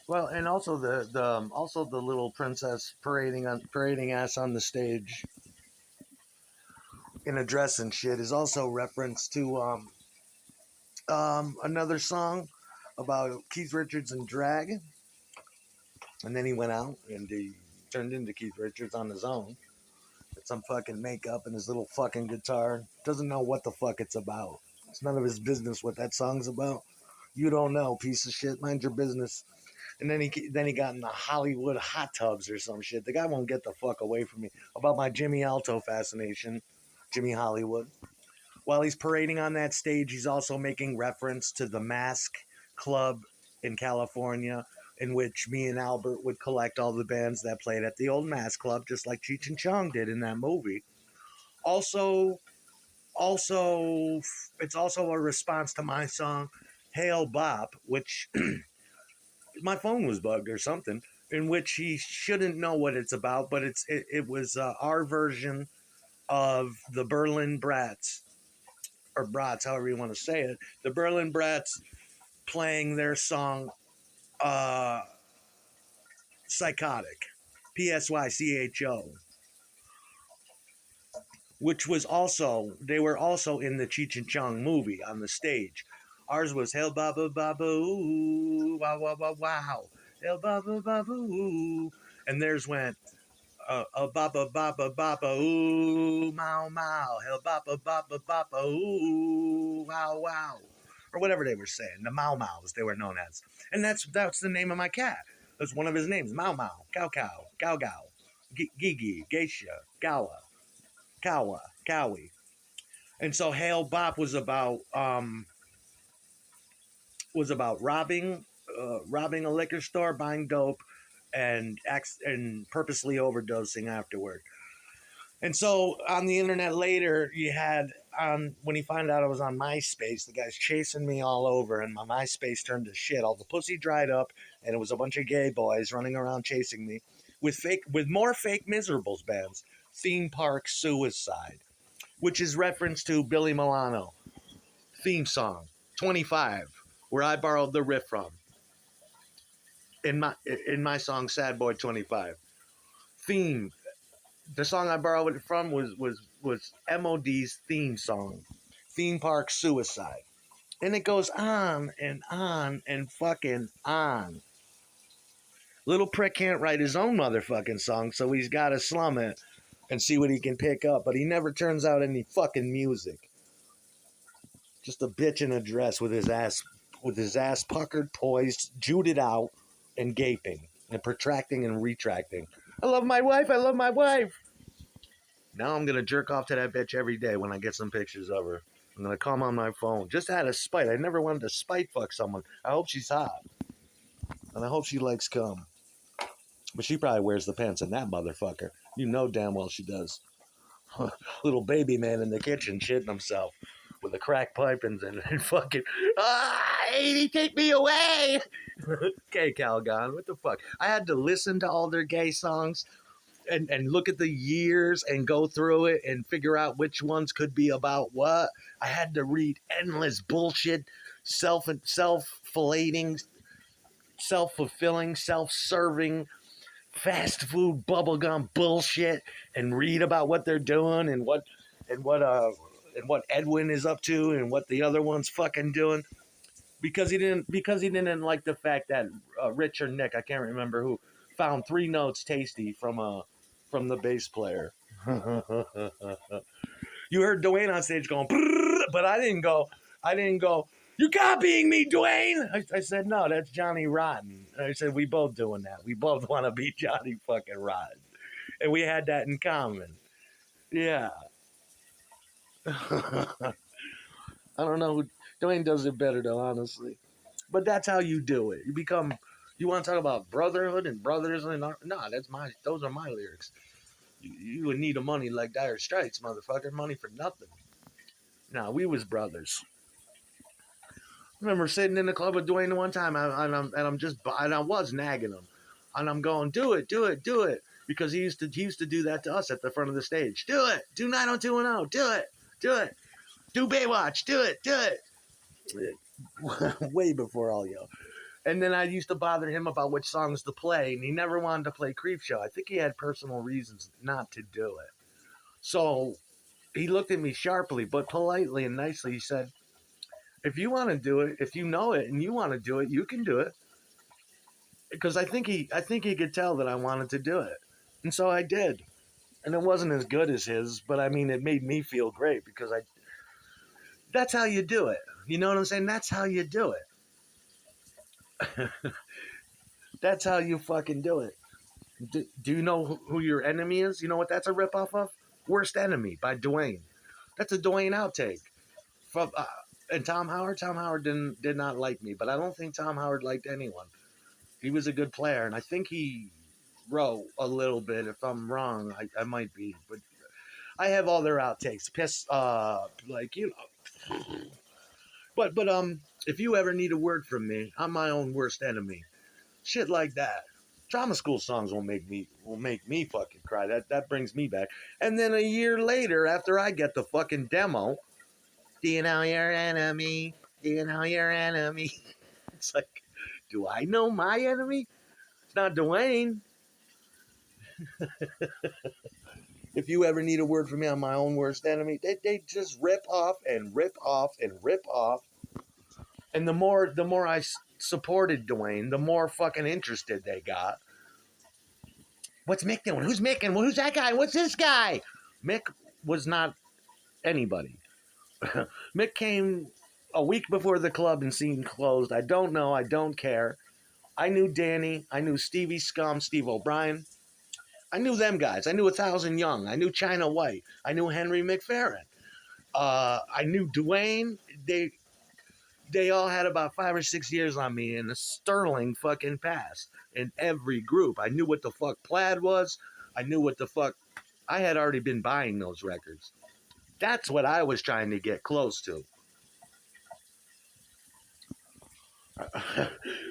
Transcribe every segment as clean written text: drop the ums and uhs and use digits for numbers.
Well, and also the little princess parading ass on the stage in a dress and shit is also reference to another song about Keith Richards and drag, and then he went out and he turned into Keith Richards on his own. With some fucking makeup and his little fucking guitar. Doesn't know what the fuck it's about. It's none of his business what that song's about. You don't know, piece of shit. Mind your business. And then he got in the Hollywood hot tubs or some shit. The guy won't get the fuck away from me about my Jimmy Alto fascination, Jimmy Hollywood. While he's parading on that stage, he's also making reference to the Mask Club in California, in which me and Albert would collect all the bands that played at the old Mask Club, just like Cheech and Chong did in that movie. Also, also, it's also a response to my song "Hail Bop," which my phone was bugged or something. In which he shouldn't know what it's about, but it was our version of the Berlin Brats or Brats, however you want to say it, the Berlin Brats playing their song Psychotic, Psycho, which was also, they were also in the Cheech and Chong movie on the stage. Ours was Hell Baba Baba Ooh, wow, wow, wow, wow. Hell Baba Baba Ooh. And theirs went, Baba Baba Baba Ooh, Mau Mau. Hell Baba Baba Baba Ooh, wow, wow. Or whatever they were saying, the Mau Maus they were known as. And that's the name of my cat. That's one of his names, Mau Mau, Cow Cow, Gao Gao, Gigi, Geisha, Gawa, Kawa, Cowie. And so Hail Bop was about robbing a liquor store, buying dope, and purposely overdosing afterward. And so on the internet later, you had when he found out I was on MySpace, the guy's chasing me all over, and my MySpace turned to shit. All the pussy dried up, and it was a bunch of gay boys running around chasing me with more fake miserables bands. Theme Park Suicide, which is reference to Billy Milano theme song 25, where I borrowed the riff from in my song Sad Boy 25. Theme The song I borrowed it from was MOD's theme song, Theme Park Suicide. And it goes on and fucking on. Little prick can't write his own motherfucking song, so he's got to slum it and see what he can pick up. But he never turns out any fucking music. Just a bitch in a dress with his ass puckered, poised, jewed out, and gaping, and protracting and retracting. I love my wife. I love my wife. Now I'm gonna jerk off to that bitch every day when I get some pictures of her. I'm gonna call on my phone just out of spite. I never wanted to spite fuck someone. I hope she's hot, and I hope she likes cum. But she probably wears the pants in that motherfucker. You know damn well she does. Little baby man in the kitchen shitting himself with a crack pipe and fucking, Edie, take me away. Okay, Calgon, what the fuck? I had to listen to all their gay songs and look at the years and go through it and figure out which ones could be about what. I had to read endless bullshit, self-filleting, self-fulfilling, self-serving, fast food bubblegum bullshit and read about what they're doing and what Edwin is up to and what the other one's fucking doing. Because he didn't like the fact that Rich or Nick, I can't remember who, found 3 notes tasty from the bass player. You heard Dwayne on stage going, but I didn't go. You're copying me, Dwayne. I said, no, that's Johnny Rotten. I said, we both doing that. We both want to be Johnny fucking Rotten, and we had that in common. Yeah. I don't know who Dwayne does it better though, honestly. But that's how you do it. You want to talk about brotherhood and brothers and no, those are my lyrics. You would need a money like Dire Straits, motherfucker. Money for nothing. Nah, we was brothers. I remember sitting in the club with Dwayne one time, and I was nagging him, and I'm going, do it, do it, do it, because he used to do that to us at the front of the stage. Do it, do 90210, do it, do Baywatch, do it. Way before all y'all. And then I used to bother him about which songs to play, and he never wanted to play Creepshow. I think he had personal reasons not to do it. So he looked at me sharply, but politely and nicely. He said, "If you want to do it, if you know it and you want to do it, you can do it." Because I think he could tell that I wanted to do it, and so I did. And it wasn't as good as his, but I mean, it made me feel great because I. That's how you do it. You know what I'm saying? That's how you do it. That's how you fucking do it. Do you know who your enemy is? You know what that's a ripoff of? Worst Enemy by Dwayne. That's a Dwayne outtake. From and Tom Howard. Tom Howard did not like me, but I don't think Tom Howard liked anyone. He was a good player, and I think he wrote a little bit. If I'm wrong, I might be, but I have all their outtakes. Piss, like you know. But if you ever need a word from me, I'm my own worst enemy. Shit like that. Drama school songs will make me fucking cry. That brings me back. And then a year later, after I get the fucking demo, do you know your enemy? Do you know your enemy? It's like, do I know my enemy? It's not Dwayne. If you ever need a word from me, I'm my own worst enemy. They just rip off and rip off and rip off. And the more I supported Dwayne, the more fucking interested they got. What's Mick doing? Who's Mick? And who's that guy? What's this guy? Mick was not anybody. Mick came a week before the club and scene closed. I don't know. I don't care. I knew Danny. I knew Stevie Scum, Steve O'Brien. I knew them guys. I knew 1,000 Young. I knew China White. I knew Henry McFerrin. I knew Dwayne. They all had about 5 or 6 years on me in a sterling fucking past in every group. I knew what the fuck plaid was. I knew what the fuck. I had already been buying those records. That's what I was trying to get close to.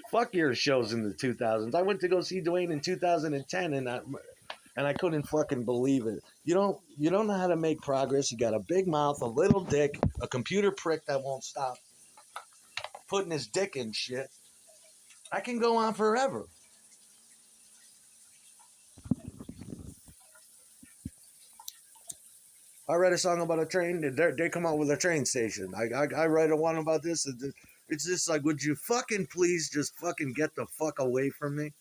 Fuck your shows in the 2000s. I went to go see Dwayne in 2010, and I couldn't fucking believe it. You don't know how to make progress. You got a big mouth, a little dick, a computer prick that won't stop putting his dick in shit. I can go on forever. I write a song about a train. They come out with a train station. I write a one about this. It's just like, would you fucking please just fucking get the fuck away from me?